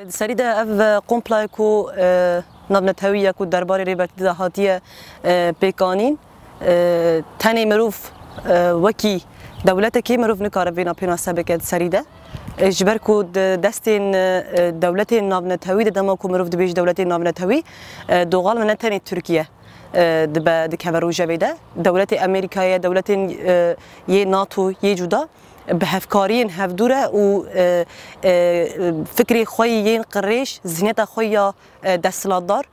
سریده اف قمپلای کو نبنت هویه کو درباره ریبرتی دهاتیه پیکانین تنی مروف وکی دولت کی مروف نکاره بینا پیناسته بکد سریده جبر کو دستین دولت نبنت هوی دما کو مروف دبیج دولت نبنت هوی دوغال من تنی ترکیه دب دکبروجه بیده دولت امریکایی دولت یه ناتو یه جدا بهفکارین هفدوره و فکری خویین قریش ذهنیت خویا دستلادار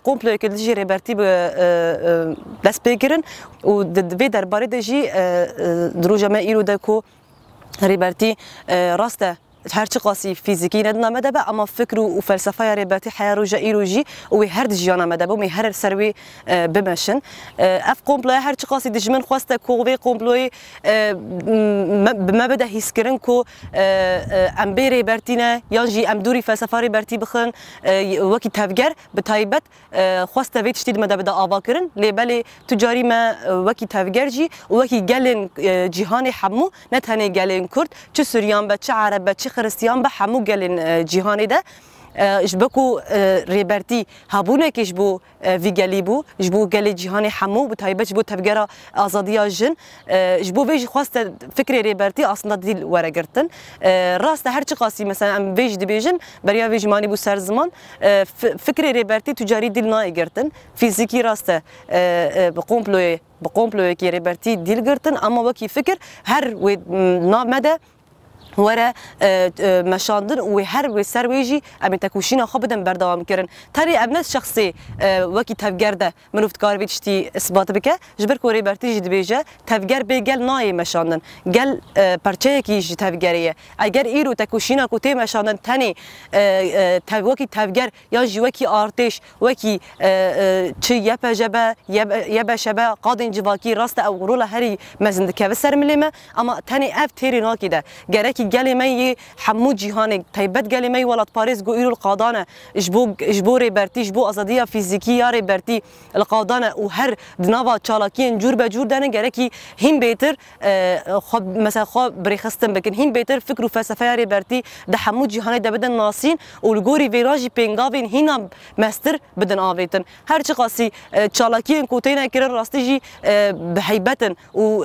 قمپلوی که دیجی ریبرتی به دست بگیرن و دوی درباره دیجی دروجه ما ایرو دکو ریبرتی راسته هرچی قاسی فیزیکی ندنامه دبه اما فکر و فلسفه ریبرتی حیارو جایروجی و هر دیجیانه مدبه و هر سروی بمشن اف قمپلوی هرچی قاسی دیجمن خواسته کوبی قمپلوی ما بده هیسکرن کو ام بی ریبرتینه یا جی ام دوری فلسفه ریبرتی بخن وکی تفگر به تایبت خواسته ویت شدید مدبه ده آوا کرن لیبل تجاری ما وکی تفگر جی وکی گلن جهان حمو نتنه گلن کرد چه سوریان به چه عرب به چه خرستیان به همو گلین جهانی ده جبکو ریبرتی هابونه که جبو ویگلی بو جبو گلی جهانی همو بتایبه جبو تفگره آزادی جن جبو ویج خواست فکر ریبرتی اصلا دیل ورگرتن راست هر چی قاسی مثلا ام ویج دیبیجن بریا ویج مانی بو سر زمان فکر ریبرتی تجاری دیل نایگرتن فیزیکی راست بقومپلوی که ریبرتی دیل گرتن اما وکی فکر هر و نامده ورا مشاندن و هر و سرویجی ام تکوشینا خو بدن بردوام کردن تری ابنت شخصی وکی تفگرده منوفت کار ویچتی اثبات بکه جبر کوری برتی جد بیجه تفگر بگل نای مشاندن گل پرچه کی ج تفگریه اگر ایرو تکوشینا کوتی مشاندن تنی وکی تفگر یا جی وکی آرتش وکی چی یپجبه یبشبه قادن جواکی راست او رول هری مزند که سر ملمه اما تنی اف تیری ناکیده گرکی گلیمی حمو جهانی تایبت گلیمی ولات پاریس گو ایرو القادانه اجبو ریبرتی اجبو آزادی فیزیکی یا ریبرتی القادانه و هر دنوا چالاکین جور به جور دنه گرکی هم بیتر خب مثلا خب بریخستن بکن هم بیتر فکر و فلسفه ریبرتی ده حمو جهانی ده بدن ناسین و الگوری ویراجی پنگاوین هینا مستر بدن آویتن هر چی قاسی چالاکین کوتینا کرن راستیجی به هیبتن و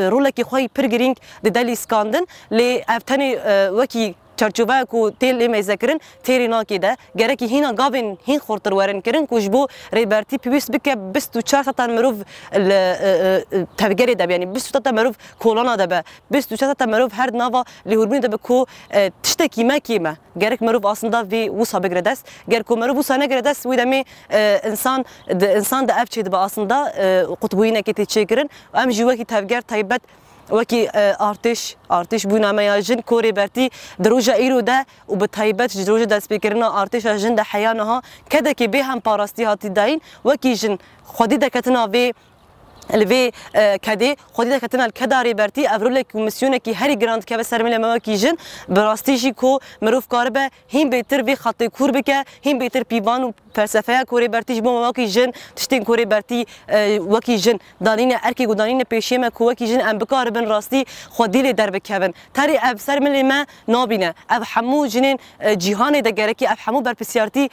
رولکی خوی پرگرینگ ده دلی اسکاندن لی تنی وکی چرچوبه کو تیل می ذکرن تیری ناکیده گرکی هینا گاوین هین خورتر ورن کرن کوجبو ریبرتی پیوست بکه 24 تا مروف تفگری ده یعنی 24 تا مروف کولانا ده 24 تا مروف هر نوا لهوربین ده کو تشتکی ما کیمه گرک مروف اصلا وی وسا بگردست گر کو مروف وسا نگردست وی دمی انسان ده افچید با اصلا قطبوینه که تچکرن ام جوکی تفگر تایبت وکی ارتش بونا میاجن کوری برتی دروجه ایرو ده و به تایبت دروجه دست بکرنا ارتش جن ده حیانها کده که به هم پاراستی هاتی داین وکی جن خودی دکتنا وی الوی کدی خودی دکتنا الکداری برتی افرول کمیسیون کی هری گراند که سر مل مواکی جن براستیجی کو مروف کاربه هم بهتر وی خط کور بکه هم بهتر پیوان و فلسفه کوری برتی بو مواکی جن تشتین کوری برتی وکی جن دانین ارکی و دانین پیشیمه کو وکی جن ام بکار بن راستی خودی ل در بکون تری اب سر مل ما نابینه اب حمو جنین جهان دگره کی اب حمو بر پسیارتی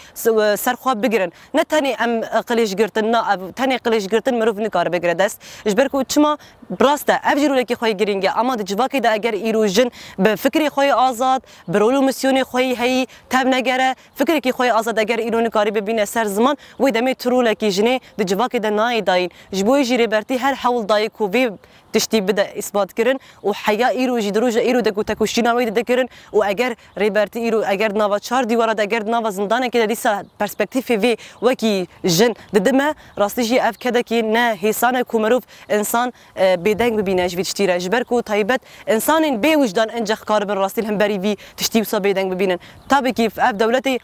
سر خواب بگیرن نه تنی ام قلیش گرتن نه اب تنی قلیش گرتن مروف نکار بگیره دست اجبر کو چما براسته افجرو لکی خوی گرینگه اما د جواکی ده اگر ایروجن به فکری خوی آزاد برولو مسیونی خوی هی تب نگره فکری کی خوی آزاد اگر ایرونی کاری ببینه سر زمان و دمی ترول کی جنی د جواکی ده نای داین جبوی جی ریبرتی هر حول دای کو وی تشتی بده اثبات کرن و حیا ایرو جی دروج ایرو دکو تکوشینا وی ده کرن و اگر ریبرتی ایرو اگر نوا 4 دیوار ده اگر نوا زندان که دیسا پرسپکتیف وی وکی جن ددمه راستیجی اف کده کی نه حسان کومروف انسان بدنگ ببینه جوی تشتی رجبر کو تایبت انسان بی وجدان انجخ کار بن راستیل هم بری وی تشتی وسا بدنگ ببینن تابی کی اف دولتی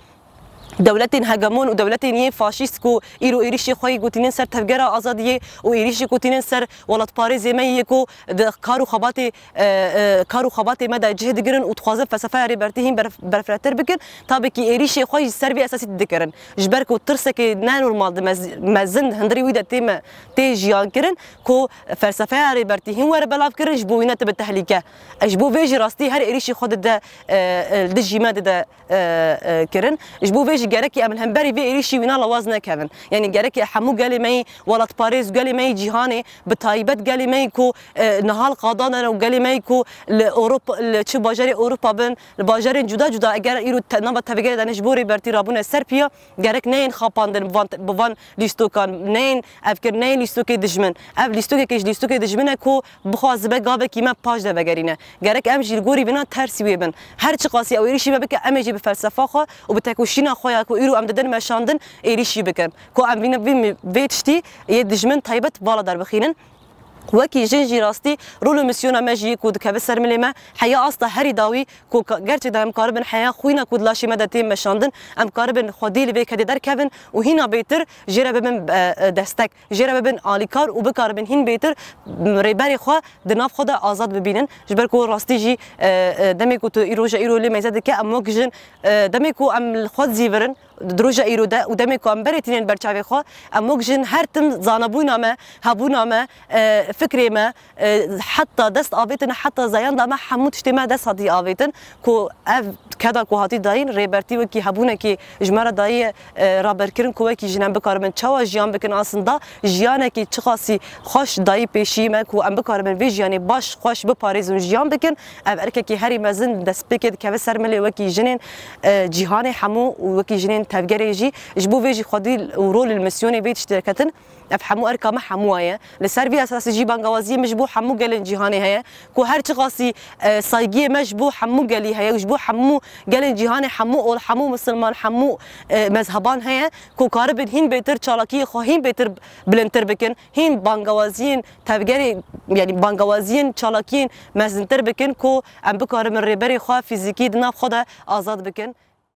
دولتين هجمون ودولتين يه فاشيست كو إيرو إيريشي خوي قوتينين سر تفجرة آزادية وإيريشي قوتينين سر ولاد باريس ميكو كارو خباتي مدى جهد جرن وتخاذب فلسفة ريبرتيهم برفرتر بكن طابك إيريشي خوي سربي أساسي ذكرن جبرك وترسك نانو الماضي مازن هندري ويدا تيجيان كرن كو فلسفة ريبرتيهم ور بلاف كرن جبوينة بالتهلكة جبو فيجي راستي هر إيريشي خود ده دجي مادة ده كرن جبو فيجي جاركي أمن همبري في إيريشي وينا لوازنا كمان يعني جاركي حمو قالي ماي ولاد باريس قالي ماي جهاني بتايبت قالي ماي كو نهال قادانا وقالي ماي كو لأوروبا لشو باجري أوروبا بن الباجرين جدا أجر إيرو نبض تفجير ده نجبوري برتي رابونا سربيا جارك نين خاباندن بفان ليستوكان نين أفكر نين ليستوكي دجمن ليستوكي كيش ليستوكي دجمنه كو بخواز بقى كيما باج ده بجرينا جارك أمجي الجوري بنا ترسي بن هر شقاسي أو إيريشي بك أمجي بفلسفة خا وبتكوشينا خويا كو إيرو أم ددن مشاندن إيريشي بكن كو أم بينا بيتشتي يدجمن طيبت بالا در بخينن وكي جنجي راستي رولو مسيونا ماجي كود كبسر مليما حياه اصلا هري داوي كو جرتي دام قاربن حياه خوينا كود لاشي مدتين مشاندن ام قاربن خدي لي بك در كيفن وهنا بيتر جربن دستك جربن اليكار وبقاربن هين بيتر ريباري خو دناف خدا ازاد ببينن جبركو راستي جي دميكو تو ايروجا ايرو لي ميزاد كا ام موكجن دميكو ام الخد زيفرن دروجا ايرو دا ودميكو ام بريتين برچاوي خو ام موكجن هرتم زانبونا ما هابونا ما فكري ما حتى دست آبيتن حتى زيان دا ما حمود اجتماع دست هاتي آبيتن كو اف كذا كو هاتي داين ريبرتي وكي هبونا كي جمرة داي رابر كرن كو وكي جنان بكارمن چاوا جيان بكن آسندا جيانا كي چخاصي خوش داي پیشي ما كو ام بكارمن في جياني باش خوش بپاريزون جيان بكن اف اركا كي هري مزن دست بكد كوي سرملي وكي جنين جيهاني حمو وكي جنين تفجري جي جبو فيجي خدي ورول المسيوني بيت اشتراكتن افحمو اركا حموايا لسربي اساس جي بانغوازي مجبو حمو قال جيهاني هي كو هر شخصي صايغي مجبو حمو قالي هي وجبو حمو قال جيهاني حمو او حمو مسلمان حمو مذهبان هي كو قارب هين بيتر چالاكي خو هين بيتر بلنتر بكن هين بانغوازين تفجري يعني بانغوازين چالاكين مزنتر بكن كو ام بكار من ريبري خو فيزيكي دنا خدا ازاد بكن